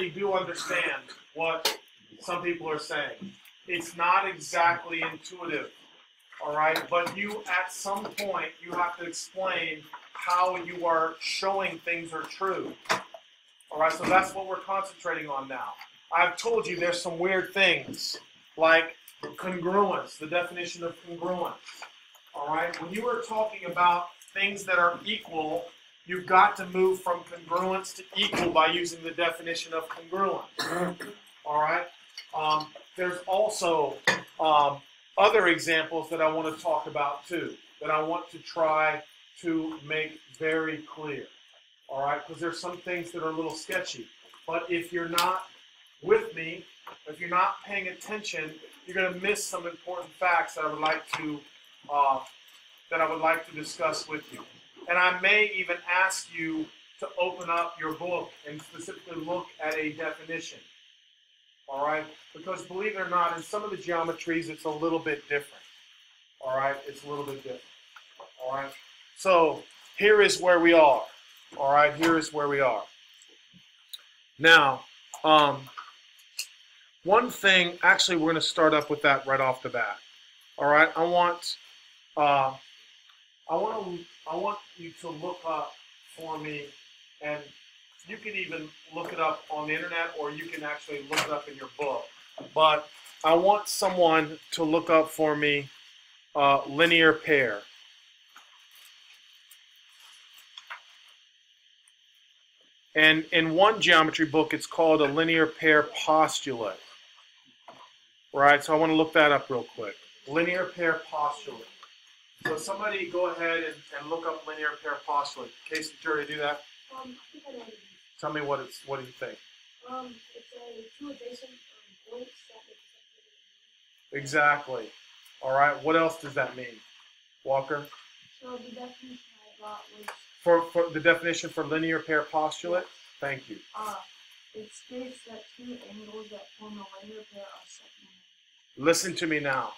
actually do understand what some people are saying. It's not exactly intuitive, all right? But you, at some point, you have to explain how you are showing things are true. All right, so that's what we're concentrating on now. I've told you there's some weird things, like congruence, the definition of congruence. All right, when you are talking about things that are equal, you've got to move from congruence to equal by using the definition of congruence. All right, there's also other examples that I want to talk about too, that I want to try to make very clear. All right, because there's some things that are a little sketchy. But if you're not with me, if you're not paying attention, you're going to miss some important facts that I would like to discuss with you. And I may even ask you to open up your book and specifically look at a definition. All right, because believe it or not, in some of the geometries, it's a little bit different. All right, it's a little bit different. All right, so here is where we are. All right, here is where we are. Now, one thing, actually, we're going to start up with that right off the bat. All right, I want you to look up for me, and you can even look it up on the internet, or you can actually look it up in your book. But I want someone to look up for me linear pair. And in one geometry book, it's called a linear pair postulate. Right, so I want to look that up real quick. Linear pair postulate. So somebody go ahead and look up linear pair postulate. Casey, did you already do that? I think I know. Tell me what do you think? It's a two adjacent points that Exactly. All right, what else does that mean? Walker? So the definition I got was For the definition for linear pair postulate? Thank you. it states that two angles that form a linear pair are supplementary. Listen to me now.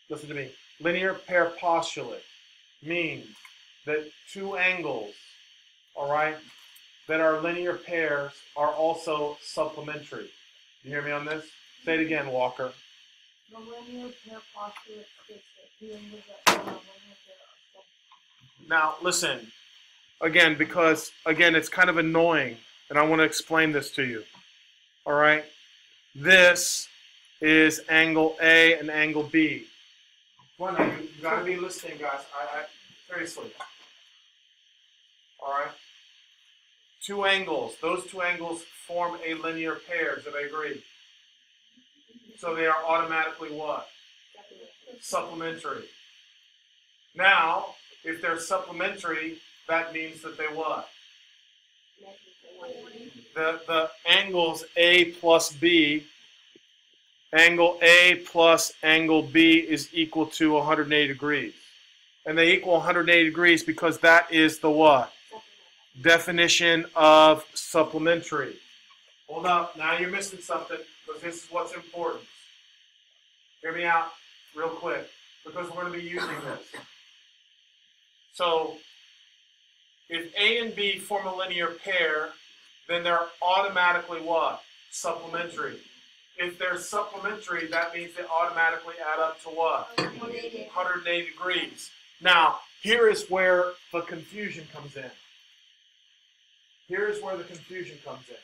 Listen to me. Linear pair postulate means that two angles, all right, that are linear pairs are also supplementary. You hear me on this? Say it again, Walker. The linear pair postulate states that two angles that form a linear pair are supplementary. Now, listen, again, because, again, it's kind of annoying, and I want to explain this to you. All right? This is angle A and angle B. Come on now, you got to be listening, guys. Seriously. All right? Two angles. Those two angles form a linear pair. Does everybody agree? So they are automatically what? Supplementary. Now, if they're supplementary, that means that they what? The angles A plus B, angle A plus angle B is equal to 180 degrees. And they equal 180 degrees because that is the what? Definition of supplementary. Hold up, now you're missing something, because this is what's important. Hear me out real quick, because we're going to be using this. So, if A and B form a linear pair, then they're automatically what? Supplementary. If they're supplementary, that means they automatically add up to what? 180 degrees. Now, here is where the confusion comes in. Here is where the confusion comes in.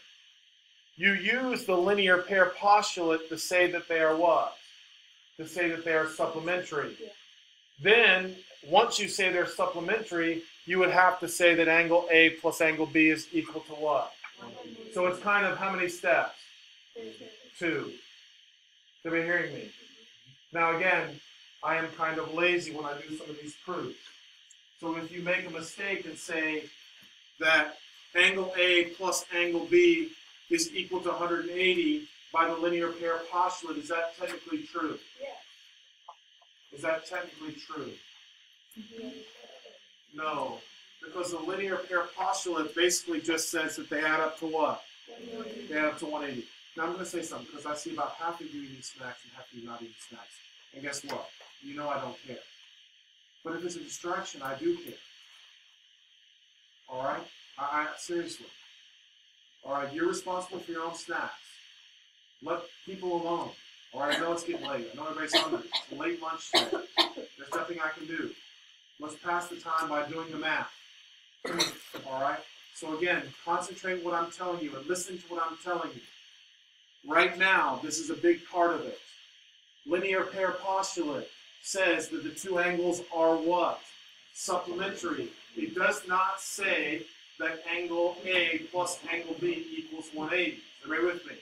You use the linear pair postulate to say that they are what? To say that they are supplementary. Yeah. Then, once you say they're supplementary, you would have to say that angle A plus angle B is equal to what? So it's kind of how many steps? 2. Are you hearing me? Now again, I am kind of lazy when I do some of these proofs. So if you make a mistake and say that angle A plus angle B is equal to 180 by the linear pair postulate, is that technically true? Yes. Is that technically true? Yes. No, because the linear pair postulate basically just says that they add up to what? They add up to 180. Now I'm going to say something, because I see about half of you eating snacks and half of you not eating snacks. And guess what? You know I don't care. But if it's a distraction, I do care. All right? Seriously. All right, you're responsible for your own snacks. Let people alone. All right, I know it's getting late. I know everybody's hungry. It's a late lunch today. There's nothing I can do. Let's pass the time by doing the math. All right? So again, concentrate what I'm telling you and listen to what I'm telling you. Right now, this is a big part of it. Linear pair postulate says that the two angles are what? Supplementary. It does not say that angle A plus angle B equals 180. Is everybody with me?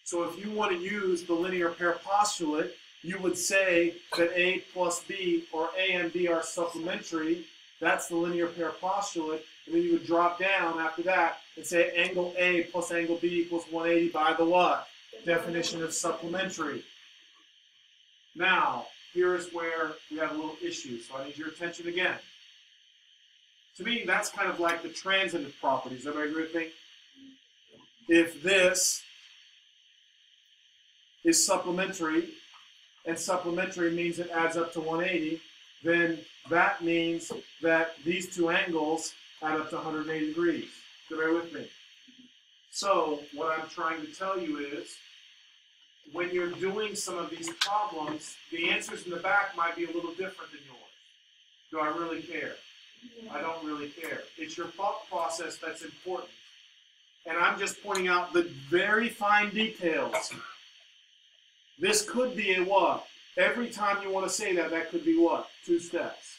So if you want to use the linear pair postulate, you would say that A plus B, or A and B, are supplementary. That's the linear pair postulate. And then you would drop down after that and say angle A plus angle B equals 180 by the what? Definition of supplementary. Now, here's where we have a little issue, so I need your attention again. To me, that's kind of like the transitive properties. Everybody agree with me? If this is supplementary, and supplementary means it adds up to 180, then that means that these two angles add up to 180 degrees. Everybody with me? So, what I'm trying to tell you is, when you're doing some of these problems, the answers in the back might be a little different than yours. Do I really care? I don't really care. It's your thought process that's important. And I'm just pointing out the very fine details. This could be a what? Every time you want to say that, that could be what? 2 steps.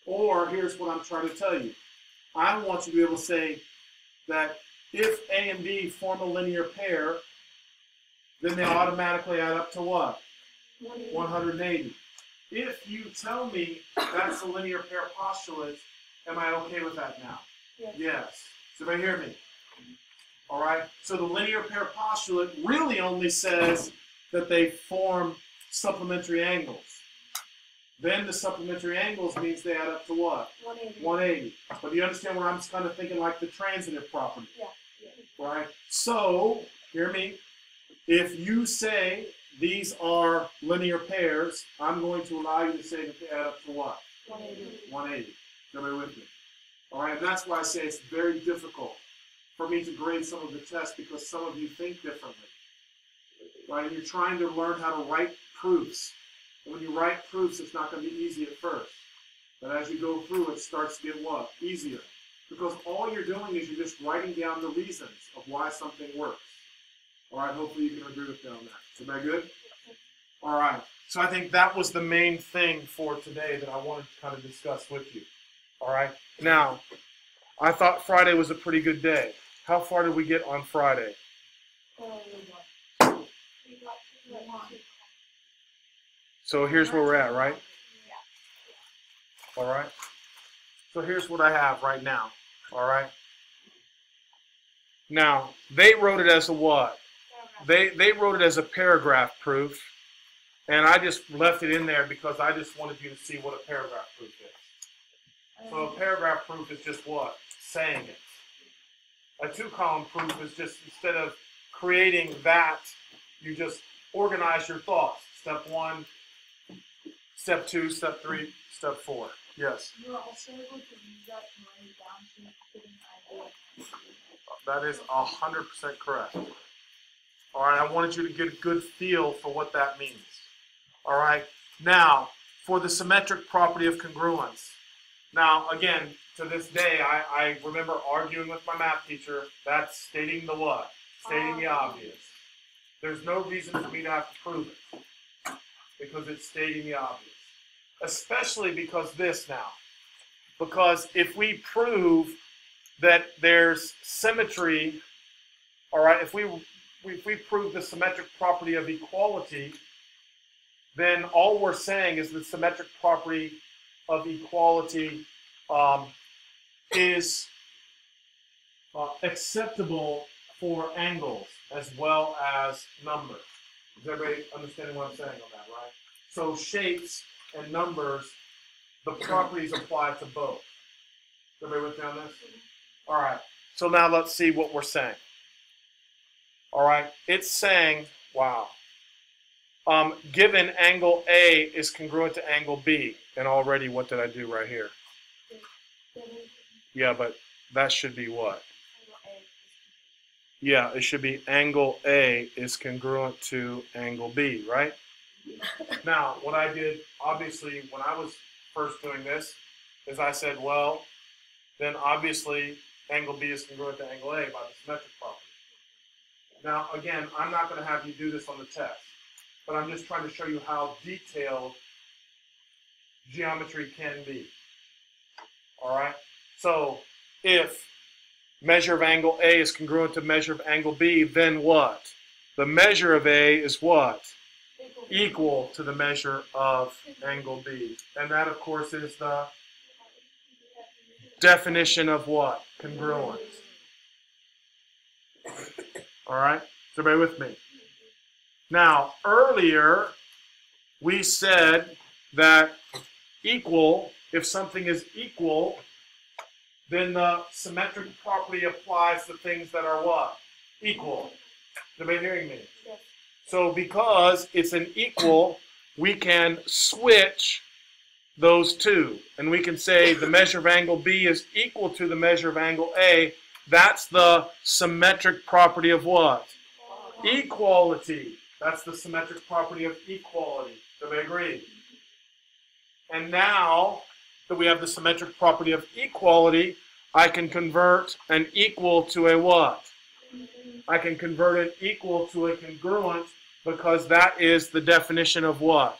Or here's what I'm trying to tell you. I want you to be able to say that if A and B form a linear pair, then they automatically add up to what? 180. If you tell me that's a linear pair postulate, am I okay with that now? Yes. Yes. Does everybody hear me? All right. So the linear pair postulate really only says that they form supplementary angles. Then the supplementary angles means they add up to what? 180. 180. But you understand what I'm just kind of thinking, like the transitive property? Yeah. Right? So, hear me. If you say these are linear pairs, I'm going to allow you to say that they add up to what? 180. 180. Everybody with me? All right, and that's why I say it's very difficult for me to grade some of the tests, because some of you think differently. Right? And you're trying to learn how to write proofs. And when you write proofs, it's not going to be easy at first. But as you go through, it starts to get what? Easier. Because all you're doing is you're just writing down the reasons of why something works. All right, hopefully you can agree with me on that. Is that good? All right. So I think that was the main thing for today that I wanted to kind of discuss with you. All right. Now, I thought Friday was a pretty good day. How far did we get on Friday? So here's where we're at, right? All right. So here's what I have right now. All right. Now, they wrote it as a what? They wrote it as a paragraph proof, and I just left it in there because I just wanted you to see what a paragraph proof is. So a paragraph proof is just what? Saying it. A 2-column proof is just, instead of creating that, you just organize your thoughts. Step 1, step 2, step 3, step 4. Yes? You're also able to use that to write it down so you can fit an idea. That is 100% correct. All right, I wanted you to get a good feel for what that means. All right, now, for the symmetric property of congruence. Now, again, to this day, I remember arguing with my math teacher. That's stating the what? Stating the obvious. There's no reason for me to have to prove it, because it's stating the obvious. Especially because this now. Because if we prove that there's symmetry, all right, if we prove the symmetric property of equality, then all we're saying is the symmetric property of equality is acceptable for angles as well as numbers. Is everybody understanding what I'm saying on that, right? So shapes and numbers, the properties apply to both. Is everybody with me on this? All right. So now let's see what we're saying. All right. It's saying, wow. Given angle A is congruent to angle B, and already what did I do right here? Yeah, but that should be what? Yeah, it should be angle A is congruent to angle B, right? Now, what I did, obviously, when I was first doing this, is I said, well, then obviously angle B is congruent to angle A by the symmetric property. Now, again, I'm not going to have you do this on the test, but I'm just trying to show you how detailed geometry can be. All right? So, if measure of angle A is congruent to measure of angle B, then what? The measure of A is what? Equal to the measure of angle B. And that, of course, is the definition of what? Congruence. All right? Is everybody with me? Now, earlier, we said that equal, if something is equal, then the symmetric property applies to things that are what? Equal. Is everybody hearing me? Yes. So because it's an equal, we can switch those two. And we can say the measure of angle B is equal to the measure of angle A. That's the symmetric property of what? Equality. That's the symmetric property of equality. Do we agree? And now that we have the symmetric property of equality, I can convert an equal to a what? I can convert an equal to a congruent because that is the definition of what?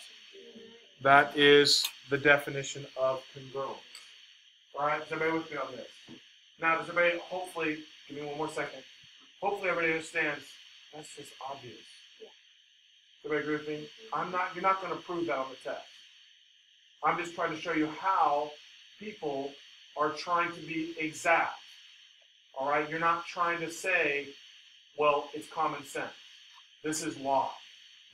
That is the definition of congruence. All right, is everybody with me on this? Now, does everybody, hopefully, give me one more second. Hopefully everybody understands that's just obvious. Does everybody agree with me? You're not going to prove that on the test. I'm just trying to show you how people are trying to be exact. All right? You're not trying to say, well, it's common sense. This is law.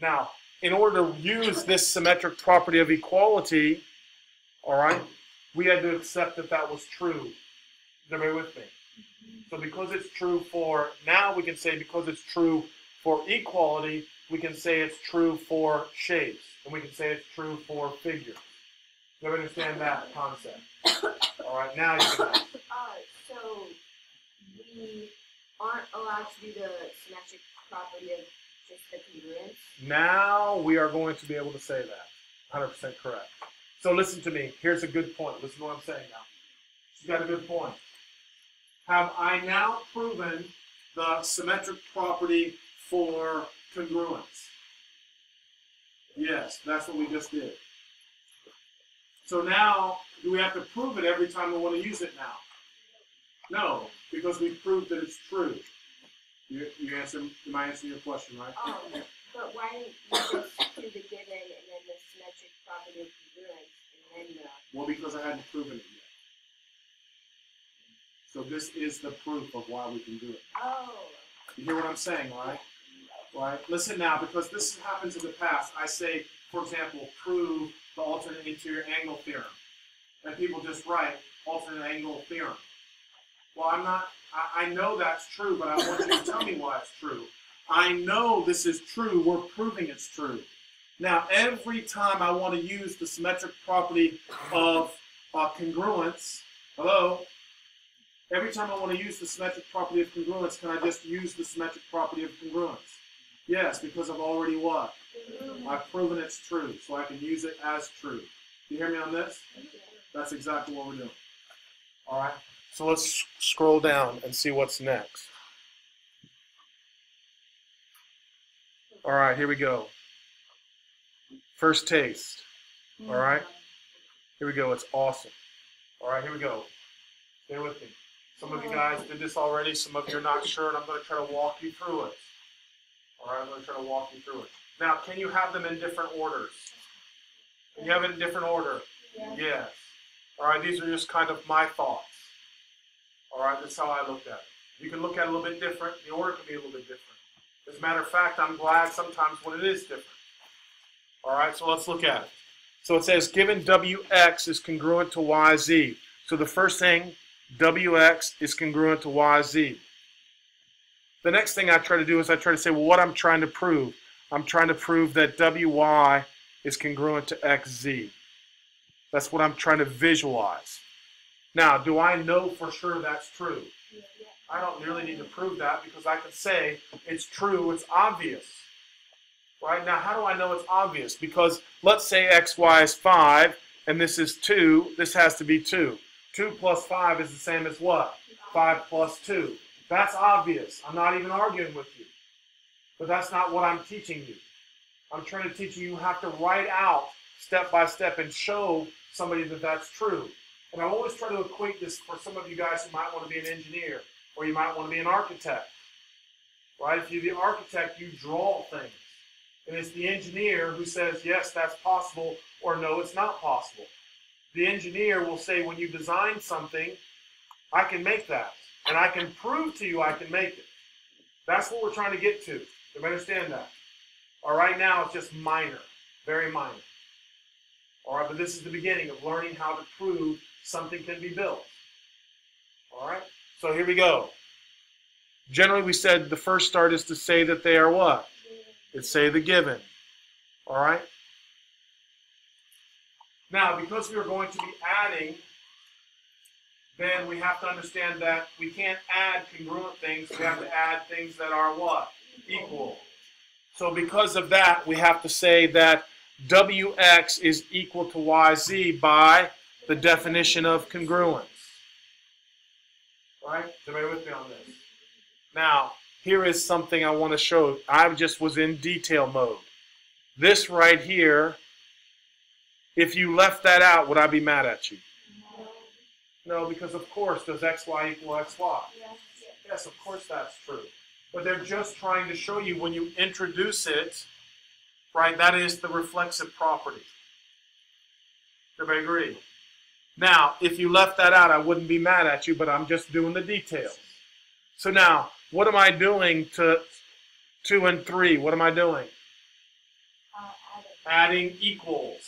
Now, in order to use this symmetric property of equality, all right, we had to accept that that was true. Is everybody with me? So because it's true for, now we can say because it's true for equality, we can say it's true for shapes. And we can say it's true for figures. Do you understand that concept? All right, now you can ask. So we aren't allowed to do the symmetric property of just the congruence? Now we are going to be able to say that. 100% correct. So listen to me. Here's a good point. Listen to what I'm saying now. You got a good point. Have I now proven the symmetric property for congruence? Yes, that's what we just did. So now, do we have to prove it every time we want to use it now? No, because we proved that it's true. You might answer your question, right? But why didn't you just do the given and then the symmetric property of congruence and then the... Well, because I hadn't proven it yet. So this is the proof of why we can do it. Oh. You hear what I'm saying, right? Right? Listen now, because this happens in the past. I say, for example, prove the alternate interior angle theorem. And people just write alternate angle theorem. Well, I know that's true, but I want you to tell me why it's true. I know this is true. We're proving it's true. Now, every time I want to use the symmetric property of congruence, hello? Every time I want to use the symmetric property of congruence, can I just use the symmetric property of congruence? Yes, because I've already what? I've proven it's true, so I can use it as true. You hear me on this? That's exactly what we're doing. All right? So let's scroll down and see what's next. All right, here we go. First taste. All right? Here we go. It's awesome. All right, here we go. Stay with me. Some of you guys did this already. Some of you are not sure, and I'm going to try to walk you through it. All right, I'm going to try to walk you through it. Now, can you have them in different orders? Can you have it in different order? Yes. All right, these are just kind of my thoughts. All right, that's how I looked at it. You can look at it a little bit different. The order can be a little bit different. As a matter of fact, I'm glad sometimes when it is different. All right, so let's look at it. So it says, given Wx is congruent to Yz. So the first thing, Wx is congruent to Yz. The next thing I try to do is I try to say, well, what I'm trying to prove. I'm trying to prove that Wy is congruent to Xz. That's what I'm trying to visualize. Now, do I know for sure that's true? I don't really need to prove that because I can say it's true, it's obvious. Right? Now, how do I know it's obvious? Because let's say xy is 5 and this is 2. This has to be 2. 2 plus 5 is the same as what? 5 plus 2. That's obvious. I'm not even arguing with you. But that's not what I'm teaching you. I'm trying to teach you have to write out step by step and show somebody that that's true. And I always try to equate this for some of you guys who might want to be an engineer or you might want to be an architect. Right? If you're the architect, you draw things. And it's the engineer who says, yes, that's possible, or no, it's not possible. The engineer will say, when you design something, I can make that. And I can prove to you I can make it. That's what we're trying to get to. Do you understand that? All right, now it's just minor, very minor. All right, but this is the beginning of learning how to prove something can be built. All right, so here we go. Generally, we said the first start is to say that they are what? It's say the given. All right? Now, because we are going to be adding, then we have to understand that we can't add congruent things. We have to add things that are what? Equal. So because of that, we have to say that Wx is equal to Yz by the definition of congruence. All right? Is everybody with me on this? Now, here is something I want to show. I just was in detail mode. This right here, if you left that out, would I be mad at you? No, because of course, does xy equal xy? Yes, of course that's true. But they're just trying to show you when you introduce it, right, that is the reflexive property. Everybody agree? Now, if you left that out, I wouldn't be mad at you, but I'm just doing the details. So now, what am I doing to 2 and 3? What am I doing? Adding equals.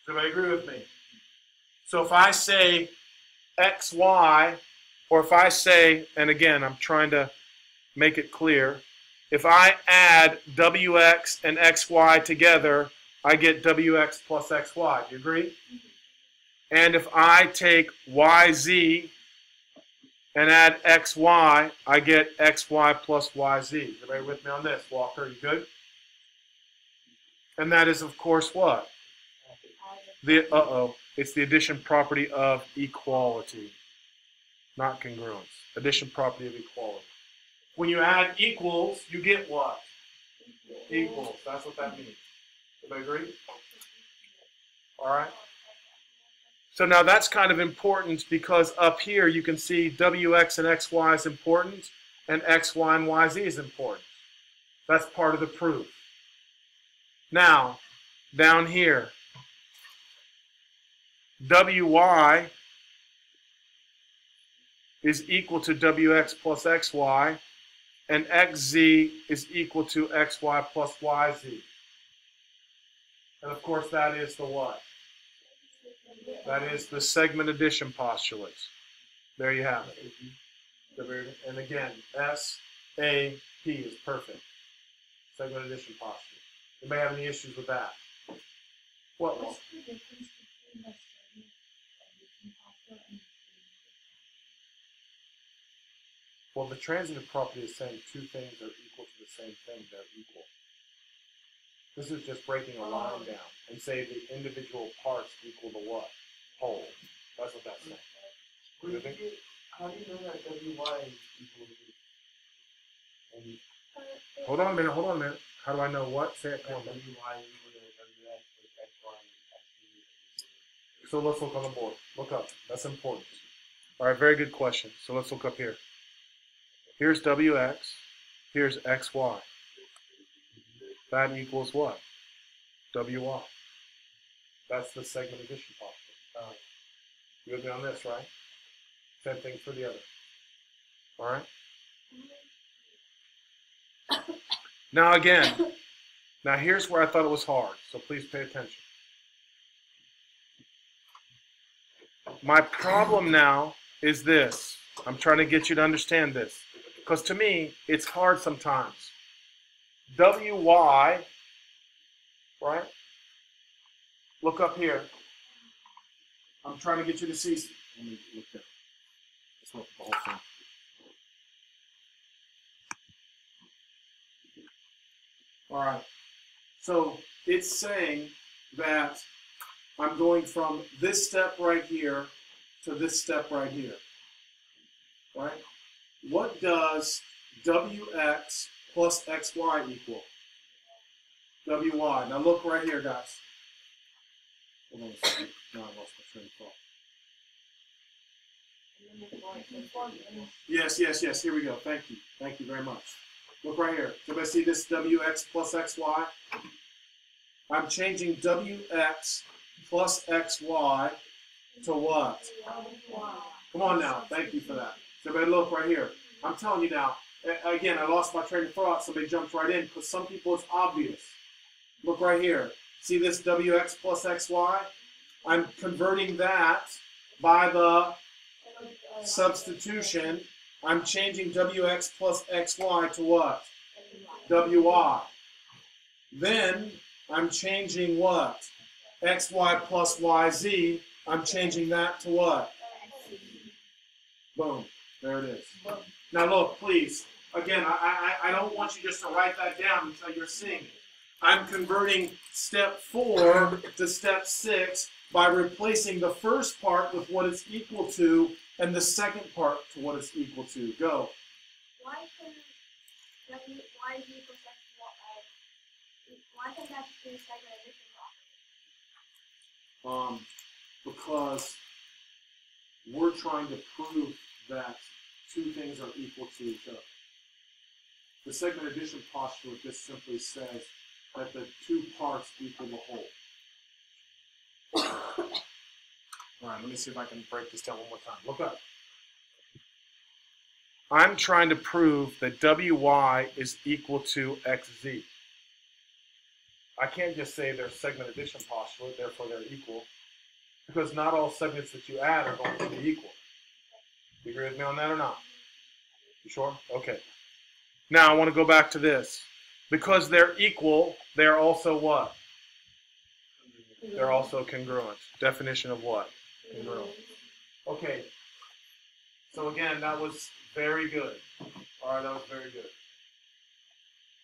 Does everybody agree with me? So if I say xy, or if I say, and again, I'm trying to make it clear, if I add wx and xy together, I get wx plus xy. Do you agree? And if I take yz and add xy, I get xy plus yz. Everybody with me on this? Walker, you good? And that is, of course, what? It's the addition property of equality, not congruence. Addition property of equality. When you add equals, you get what? Equals. That's what that means. Everybody agree? All right. So now that's kind of important because up here you can see wx and xy is important and xy and yz is important. That's part of the proof. Now, down here, wy is equal to wx plus xy and xz is equal to xy plus yz. And of course that is the what? That is the segment addition postulates. There you have it. And again, SAP is perfect. Segment addition postulate. You may have any issues with that. What? What's the difference between the segment addition postulate and Well, the transitive property is saying two things are equal to the same thing. They're equal. This is just breaking a line down and say the individual parts equal the what? Whole. That's what that's saying. How do you know that WY is equal to? Hold on a minute. How do I know what? Say it. WY is equal to WX plus XY and So let's look on the board. Look up. That's important. All right, very good question. So let's look up here. Here's WX. Here's XY. That equals what? WY. That's the segment addition postulate. You with me on this, right? Same thing for the other. All right? Now again, here's where I thought it was hard, so please pay attention. My problem now is this. I'm trying to get you to understand this. Because to me, it's hard sometimes. WY, right? Look up here. I'm trying to get you to see. Let me look there. Let's look at the whole thing. All right. So it's saying that I'm going from this step right here to this step right here. Right? What does Wx plus xy equal? Wy. Now look right here, guys. Hold on a second. No, I lost my train of thought. Yes. Here we go. Thank you. Thank you very much. Look right here. Everybody see this Wx plus xy? I'm changing Wx plus xy to what? Come on now. Thank you for that. So everybody look right here. I'm telling you now. Again, I lost my train of thought. Somebody jumped right in because some people it's obvious. Look right here. See this Wx plus xy? I'm converting that by the substitution. I'm changing Wx plus xy to what? Wy. Then I'm changing what? Xy plus yz. I'm changing that to what? Boom. There it is. Now look, please. Again, I don't want you just to write that down until you're seeing it. I'm converting step 4 to step 6 by replacing the first part with what it's equal to and the second part to what it's equal to. Go. Why can y equals why can that be segment addition property? Because we're trying to prove that two things are equal to each other. The segment addition postulate just simply says that the two parts equal the whole. All right, let me see if I can break this down one more time. Look up. I'm trying to prove that Wy is equal to xz. I can't just say they're segment addition postulate, therefore they're equal, because not all segments that you add are going to be equal. You agree with me on that or not? You sure? Okay. Now I want to go back to this. Because they're equal, they're also what? They're also congruent. Definition of what? Congruent. Okay. So again, that was very good. All right, that was very good.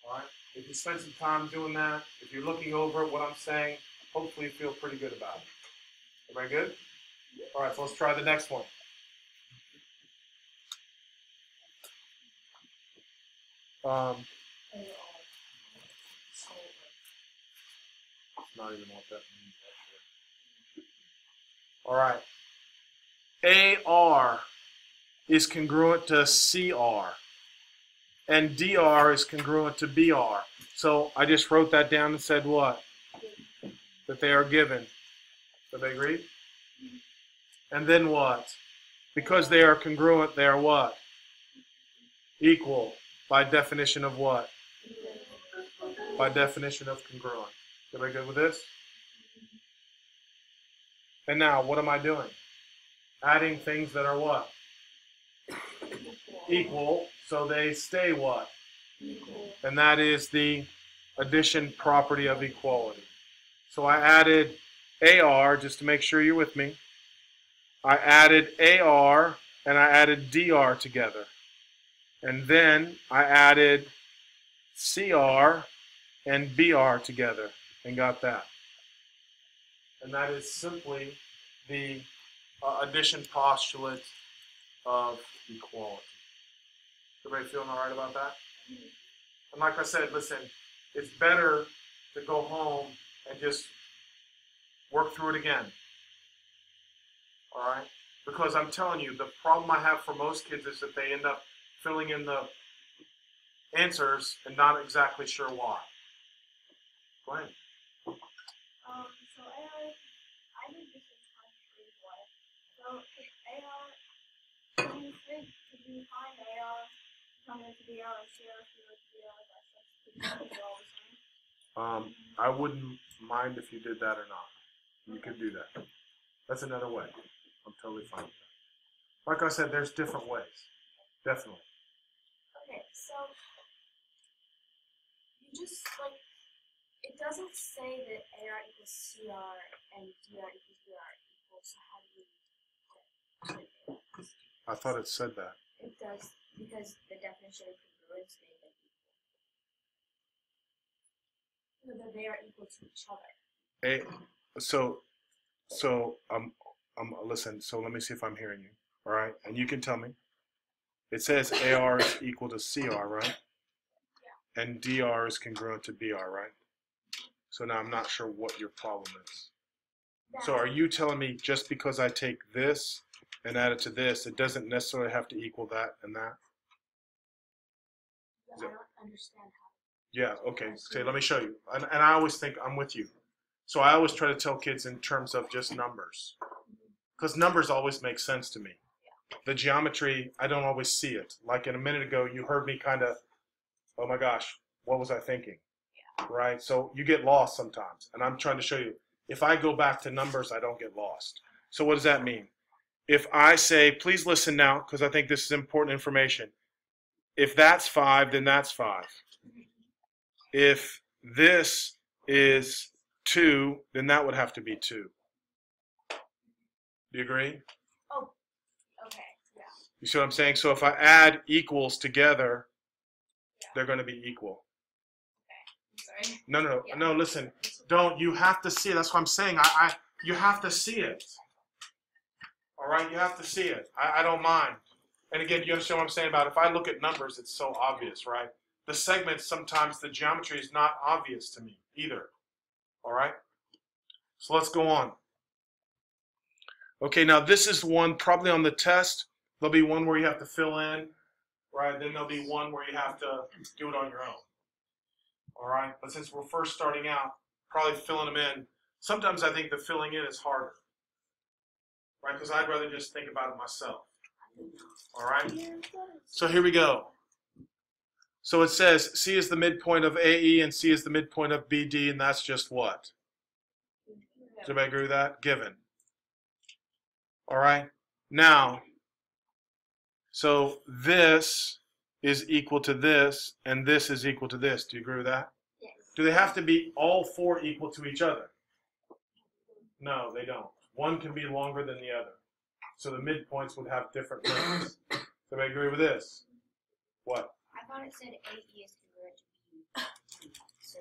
All right. If you spend some time doing that, if you're looking over what I'm saying, hopefully you feel pretty good about it. Everybody good? All right, so let's try the next one. Not even what that means. All right. AR is congruent to CR, and DR is congruent to BR. So I just wrote that down and said what? That they are given. Do they agree? And then what? Because they are congruent, they are what? Equal. By definition of what? By definition of congruent. Everybody good with this? And now, what am I doing? Adding things that are what? Equal, so they stay what? And that is the addition property of equality. So I added AR, just to make sure you're with me. I added AR and I added DR together. And then I added CR and BR together and got that. And that is simply the addition postulate of equality. Everybody feeling all right about that? And like I said, listen, it's better to go home and just work through it again. All right? Because I'm telling you, the problem I have for most kids is that they end up filling in the answers and not exactly sure why. Go ahead. So AR, I did this in time three way. So if AR, can you think, could you find AR, come into DR and CR, CR, DR, that's all the same? I wouldn't mind if you did that or not. You could do that. That's another way. I'm totally fine with that. Like I said, there's different ways. Definitely. Okay, so you just like, it doesn't say that AR equals CR and DR equals BR equals, so how do you get it? I thought it said that. It does, because the definition of congruence made them equal. So that they are equal to each other. Listen, so let me see if I'm hearing you. All right, and you can tell me. It says AR is equal to CR, right? Yeah. And DR is congruent to BR, right? So now I'm not sure what your problem is. So are you telling me just because I take this and add it to this, it doesn't necessarily have to equal that and that? I don't understand how. Yeah, okay. So let me show you. And I always think I'm with you. So I always try to tell kids in terms of just numbers. Because numbers always make sense to me. The geometry, I don't always see it. Like in a minute ago, you heard me kind of, oh my gosh, what was I thinking? Yeah. Right? So you get lost sometimes. And I'm trying to show you, if I go back to numbers, I don't get lost. So what does that mean? If I say, please listen now, because I think this is important information. If that's 5, then that's 5. If this is 2, then that would have to be 2. Do you agree? Oh, okay, yeah. You see what I'm saying? So if I add equals together, Yeah. they're going to be equal. I'm sorry. No, Yeah. no, listen. Don't, you have to see it. That's what I'm saying. You have to see it. All right? You have to see it. I don't mind. And again, you understand what I'm saying about if I look at numbers, it's so obvious, right? The segments, sometimes the geometry is not obvious to me either. All right? So let's go on. Okay, now this is one probably on the test. There'll be one where you have to fill in, right? Then there'll be one where you have to do it on your own. All right? But since we're first starting out, probably filling them in. Sometimes I think the filling in is harder, right? Because I'd rather just think about it myself. All right? So here we go. So it says C is the midpoint of AE and C is the midpoint of BD, and that's just what? Does everybody agree with that? Given. All right? Now, so this is equal to this, and this is equal to this. Do you agree with that? Yes. Do they have to be all 4 equal to each other? No, they don't. One can be longer than the other. So the midpoints would have different lengths. Does everybody agree with this? What? I thought it said AE is congruent to B. So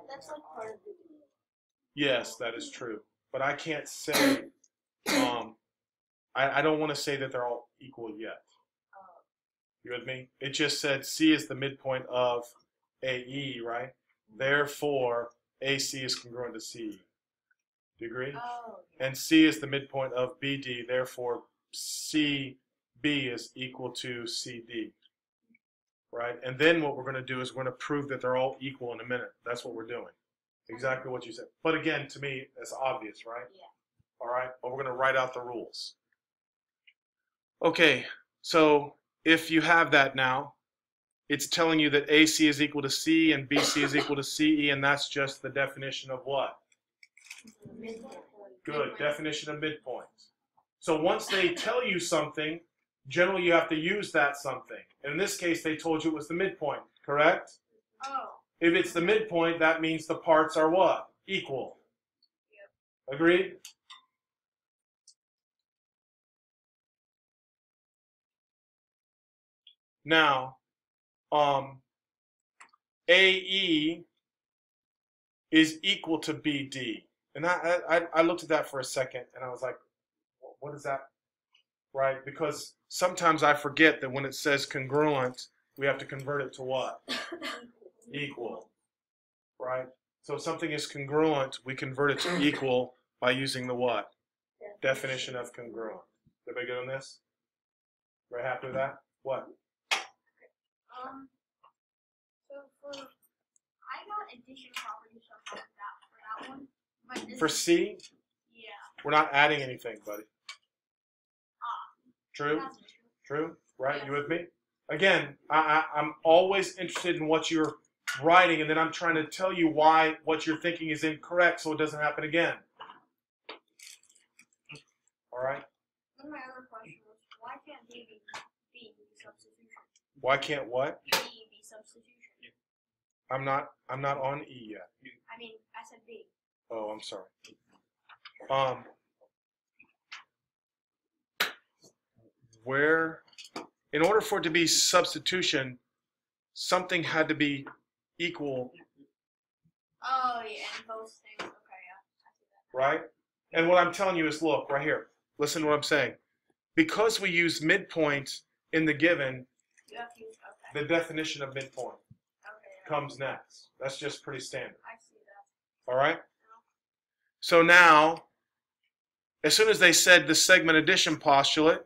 that's like part of the B. Yes, that is true. But I can't say, I don't want to say that they're all equal yet. You with me? It just said C is the midpoint of AE, right? Therefore, AC is congruent to CE. Do you agree? Oh. And C is the midpoint of BD, therefore CB is equal to CD. Right? And then what we're going to do is we're going to prove that they're all equal in a minute. That's what we're doing. Exactly what you said. But again, to me, it's obvious, right? Yeah. All right? But we're going to write out the rules. Okay, so if you have that now, it's telling you that AC is equal to C and BC is equal to CE, and that's just the definition of what? Midpoint. Good, definition of midpoint. So once they tell you something, generally you have to use that something. And in this case, they told you it was the midpoint, correct? Oh. If it's the midpoint, that means the parts are what? Equal. Yep. Agreed? Now, AE is equal to BD. And I looked at that for a second, and I was like, what is that? Right? Because sometimes I forget that when it says congruent, we have to convert it to what? Equal. Right? So if something is congruent, we convert it to equal by using the what? Definition of congruent. Everybody good on this? Very happy with that? What? So I got addition property somehow for that one. But this For C, yeah. we're not adding anything, buddy. True? That's True? Right? Yeah. You with me? Again, I'm always interested in what you're writing, and then I'm trying to tell you why what you're thinking is incorrect so it doesn't happen again. All right? Then my other question was, why can't B be substitution? Why can't what? B be substitution. I'm not on E yet. I mean, I said B. Oh, I'm sorry. Where, in order for it to be substitution, something had to be equal Oh, yeah, and those things. Okay, yeah. I see that. right? And what I'm telling you is, look, right here. Listen to what I'm saying. Because we use midpoint in the given, You have to use, okay. the definition of midpoint Okay, yeah. comes next. That's just pretty standard. I see that. All right? So now, as soon as they said the segment addition postulate,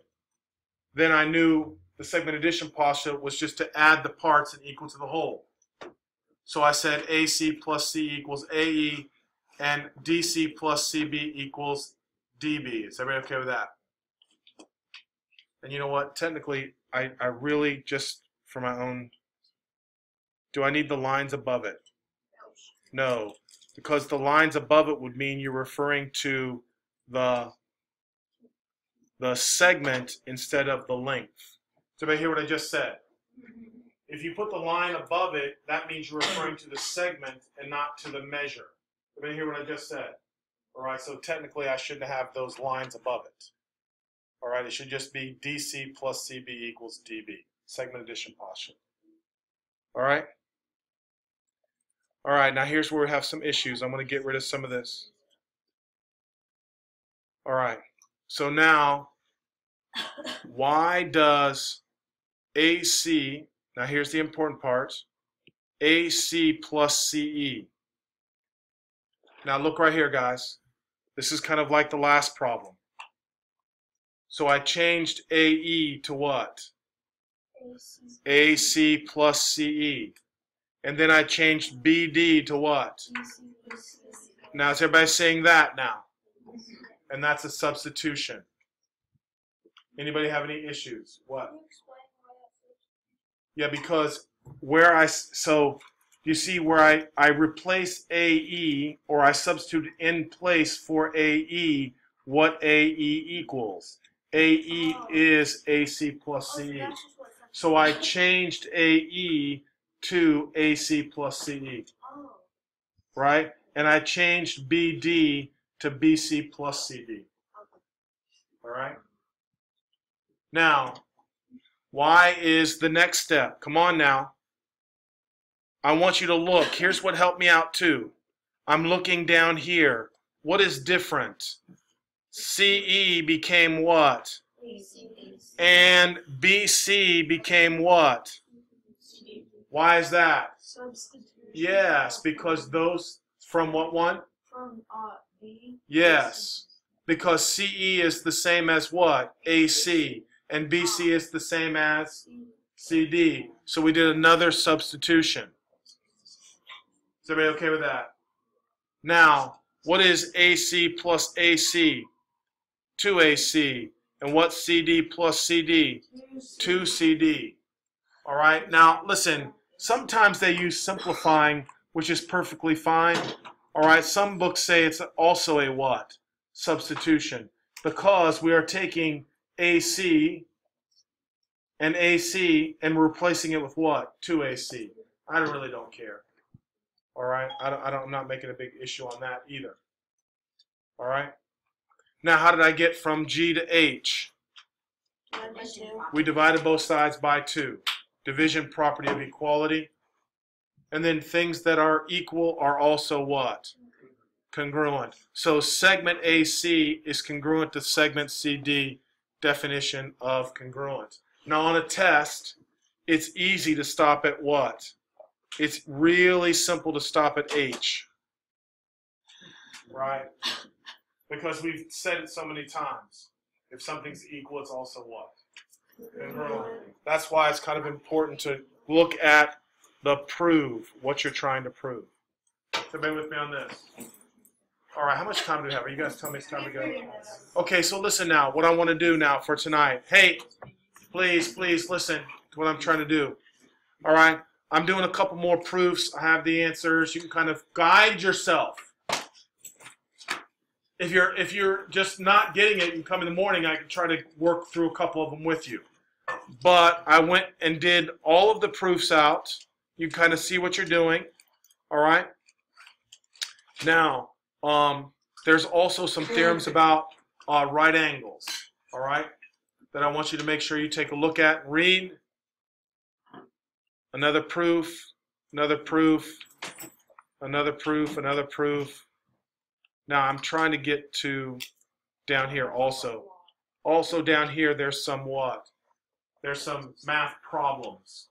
then I knew the segment addition postulate was just to add the parts and equal to the whole. So I said AC plus C equals AE, and DC plus CB equals DB. Is everybody okay with that? And you know what? Technically, I really just, for my own, do I need the lines above it? No, because the lines above it would mean you're referring to the segment instead of the length. Does everybody hear what I just said? If you put the line above it, that means you're referring to the segment and not to the measure. Everybody hear what I just said? All right, so technically I shouldn't have those lines above it. All right, it should just be DC plus CB equals DB, segment addition postulate. All right? All right, now here's where we have some issues. I'm going to get rid of some of this. All right, so now, why does AC, now here's the important part, AC plus CE. Now look right here, guys. This is kind of like the last problem. So I changed AE to what? AC plus CE. And then I changed BD to what? Now is everybody saying that now? And that's a substitution. Anybody have any issues? What? Yeah, because where so you see where I replace AE, or I substitute in place for AE what AE equals. AE is AC plus CE. So I changed AE to AC plus CE. Right? And I changed BD to BC plus CD. All right? Now, why is the next step? Come on now. I want you to look. Here's what helped me out too. I'm looking down here. What is different? CE became what? And BC became what? Why is that? Yes, because those, from what one? From B. Yes, because CE is the same as what? AC. And BC is the same as CD. So we did another substitution. Is everybody okay with that? Now, what is AC plus AC? 2AC. And what's CD plus CD? 2CD. All right, now listen, sometimes they use simplifying, which is perfectly fine. All right, some books say it's also a what? Substitution. Because we are taking AC and we're replacing it with what? 2AC. I really don't care. All right, I'm not making a big issue on that either. All right. Now, how did I get from G to H? We divided both sides by 2. Division property of equality. And then things that are equal are also what? Congruent. So segment AC is congruent to segment CD, definition of congruent. Now on a test, it's easy to stop at what? It's really simple to stop at H. Right? Because we've said it so many times. If something's equal, it's also what? Congruent. That's why it's kind of important to look at the prove, what you're trying to prove. So everybody with me on this? All right, how much time do we have? Are you guys telling me it's time to go? Okay, so listen now. What I want to do now for tonight. Hey, please listen to what I'm trying to do. All right, I'm doing a couple more proofs. I have the answers. You can kind of guide yourself. If you're just not getting it, you can come in the morning. I can try to work through a couple of them with you. But I went and did all of the proofs out. You kind of see what you're doing. All right. Now, there's also some theorems about right angles. All right, that I want you to make sure you take a look at and read. Another proof, Another proof, another proof. Now I'm trying to get to down here also. Also down here, there's some what? There's some math problems.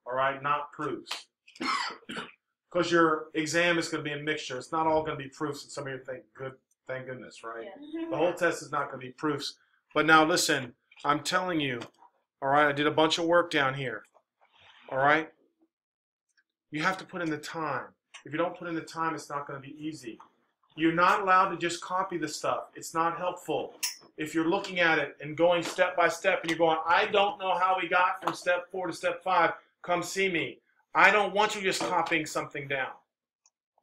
All right, not proofs. Because your exam is going to be a mixture. It's not all going to be proofs, and some of you think, thank goodness, right? The whole test is not going to be proofs. But now listen, I'm telling you, all right, I did a bunch of work down here. All right? You have to put in the time. If you don't put in the time, it's not going to be easy. You're not allowed to just copy the stuff. It's not helpful. If you're looking at it and going step by step and you're going, I don't know how we got from step 4 to step 5, come see me. I don't want you just copying something down.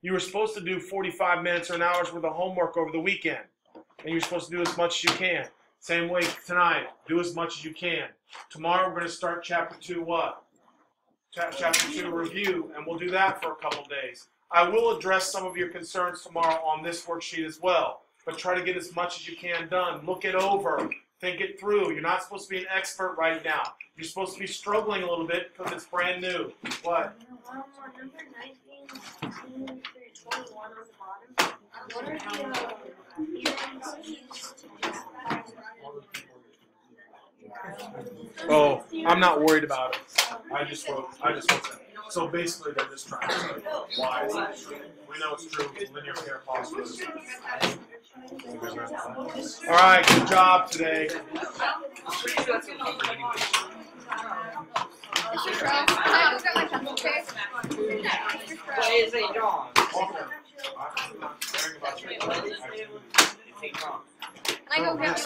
You were supposed to do 45 minutes or an hour's worth of homework over the weekend. And you're supposed to do as much as you can. Same way tonight. Do as much as you can. Tomorrow we're going to start chapter 2 what? Chapter 2 review, and we'll do that for a couple days. I will address some of your concerns tomorrow on this worksheet as well. But try to get as much as you can done. Look it over. Think it through. You're not supposed to be an expert right now. You're supposed to be struggling a little bit because it's brand new. What? Number 19, 21 on the bottom. What are the theorems used to justify? Oh, I'm not worried about it. I just wrote that. So basically, they're just trying to say why is it true. We know it's true. Linear pair postulates. All right, good job today. Can I go get